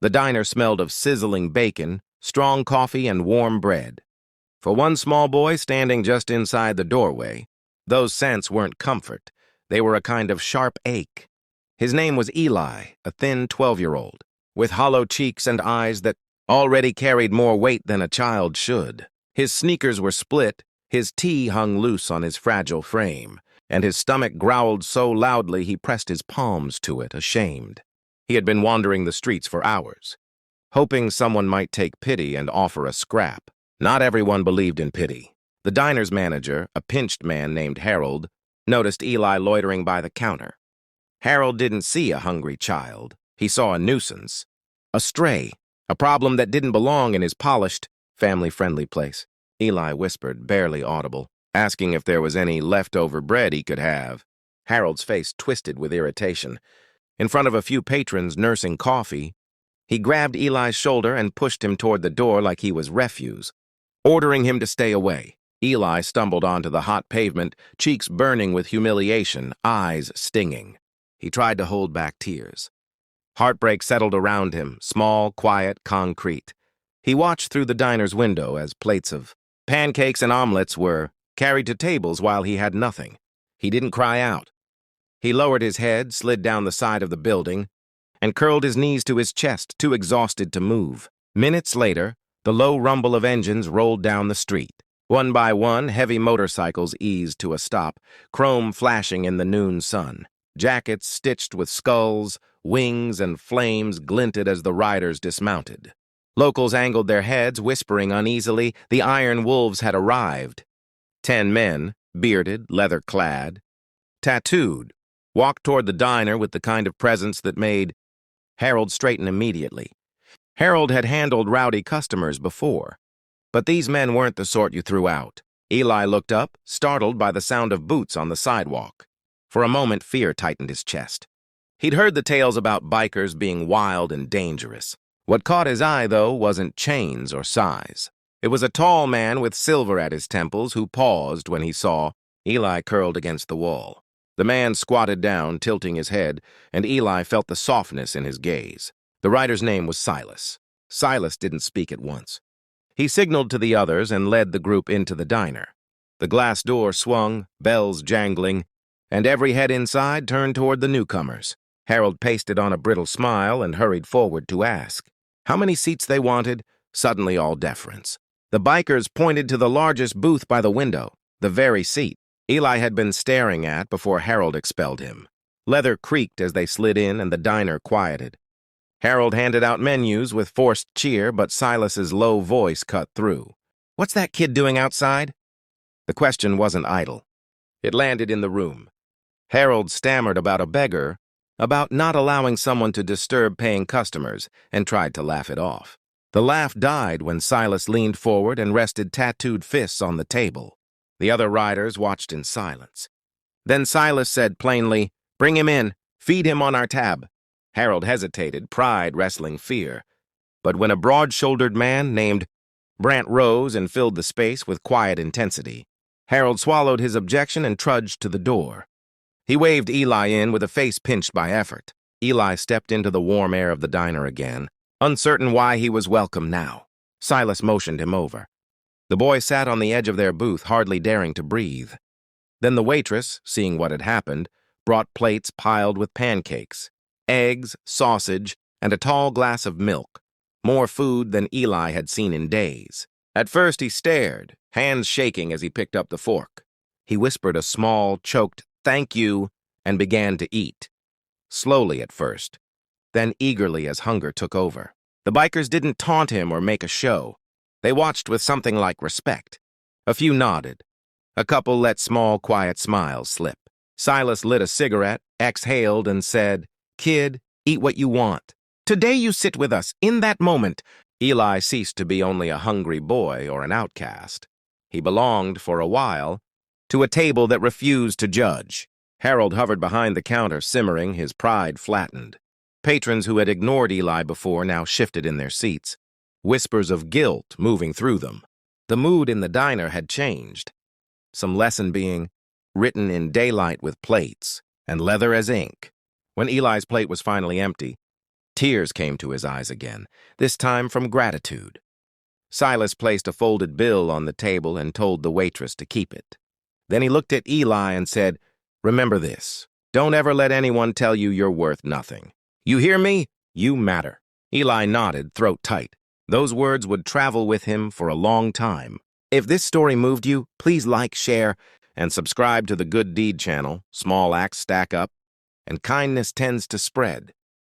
The diner smelled of sizzling bacon, strong coffee, and warm bread. For one small boy standing just inside the doorway, those scents weren't comfort. They were a kind of sharp ache. His name was Eli, a thin 12-year-old, with hollow cheeks and eyes that already carried more weight than a child should. His sneakers were split, his tea hung loose on his fragile frame, and his stomach growled so loudly he pressed his palms to it, ashamed. He had been wandering the streets for hours, hoping someone might take pity and offer a scrap. Not everyone believed in pity. The diner's manager, a pinched man named Harold, noticed Eli loitering by the counter. Harold didn't see a hungry child. He saw a nuisance, a stray, a problem that didn't belong in his polished, family-friendly place. Eli whispered, barely audible, asking if there was any leftover bread he could have. Harold's face twisted with irritation. In front of a few patrons nursing coffee, he grabbed Eli's shoulder and pushed him toward the door like he was refuse, ordering him to stay away. Eli stumbled onto the hot pavement, cheeks burning with humiliation, eyes stinging. He tried to hold back tears. Heartbreak settled around him, small, quiet, concrete. He watched through the diner's window as plates of pancakes and omelets were carried to tables while he had nothing. He didn't cry out. He lowered his head, slid down the side of the building, and curled his knees to his chest, too exhausted to move. Minutes later, the low rumble of engines rolled down the street. One by one, heavy motorcycles eased to a stop, chrome flashing in the noon sun. Jackets stitched with skulls, wings, and flames glinted as the riders dismounted. Locals angled their heads, whispering uneasily, the Iron Wolves had arrived. 10 men, bearded, leather-clad, tattooed, walked toward the diner with the kind of presence that made Harold straighten immediately. Harold had handled rowdy customers before, but these men weren't the sort you threw out. Eli looked up, startled by the sound of boots on the sidewalk. For a moment, fear tightened his chest. He'd heard the tales about bikers being wild and dangerous. What caught his eye, though, wasn't chains or size. It was a tall man with silver at his temples who paused when he saw Eli curled against the wall. The man squatted down, tilting his head, and Eli felt the softness in his gaze. The rider's name was Silas. Silas didn't speak at once. He signaled to the others and led the group into the diner. The glass door swung, bells jangling, and every head inside turned toward the newcomers. Harold pasted on a brittle smile and hurried forward to ask how many seats they wanted, suddenly all deference. The bikers pointed to the largest booth by the window, the very seat Eli had been staring at before Harold expelled him. Leather creaked as they slid in and the diner quieted. Harold handed out menus with forced cheer, but Silas's low voice cut through. "What's that kid doing outside?" The question wasn't idle. It landed in the room. Harold stammered about a beggar, about not allowing someone to disturb paying customers, and tried to laugh it off. The laugh died when Silas leaned forward and rested tattooed fists on the table. The other riders watched in silence. Then Silas said plainly, "Bring him in. Feed him on our tab." Harold hesitated, pride wrestling fear. But when a broad-shouldered man named Brant rose and filled the space with quiet intensity, Harold swallowed his objection and trudged to the door. He waved Eli in with a face pinched by effort. Eli stepped into the warm air of the diner again, uncertain why he was welcome now. Silas motioned him over. The boy sat on the edge of their booth, hardly daring to breathe. Then the waitress, seeing what had happened, brought plates piled with pancakes, eggs, sausage, and a tall glass of milk, more food than Eli had seen in days. At first he stared, hands shaking as he picked up the fork. He whispered a small, choked "thank you" and began to eat. Slowly at first, then eagerly as hunger took over. The bikers didn't taunt him or make a show. They watched with something like respect. A few nodded. A couple let small, quiet smiles slip. Silas lit a cigarette, exhaled, and said, "Kid, eat what you want. Today you sit with us, in that moment." Eli ceased to be only a hungry boy or an outcast. He belonged, for a while, to a table that refused to judge. Harold hovered behind the counter, simmering, his pride flattened. Patrons who had ignored Eli before now shifted in their seats, whispers of guilt moving through them. The mood in the diner had changed, some lesson being written in daylight with plates and leather as ink. When Eli's plate was finally empty, Tears came to his eyes again, this time from gratitude. Silas placed a folded bill on the table and told the waitress to keep it. Then he looked at Eli and said, "Remember this. Don't ever let anyone tell you you're worth nothing. You hear me? You matter." Eli nodded, throat tight. Those words would travel with him for a long time. If this story moved you, please like, share, and subscribe to the Good Deed channel. Small acts stack up, and kindness tends to spread.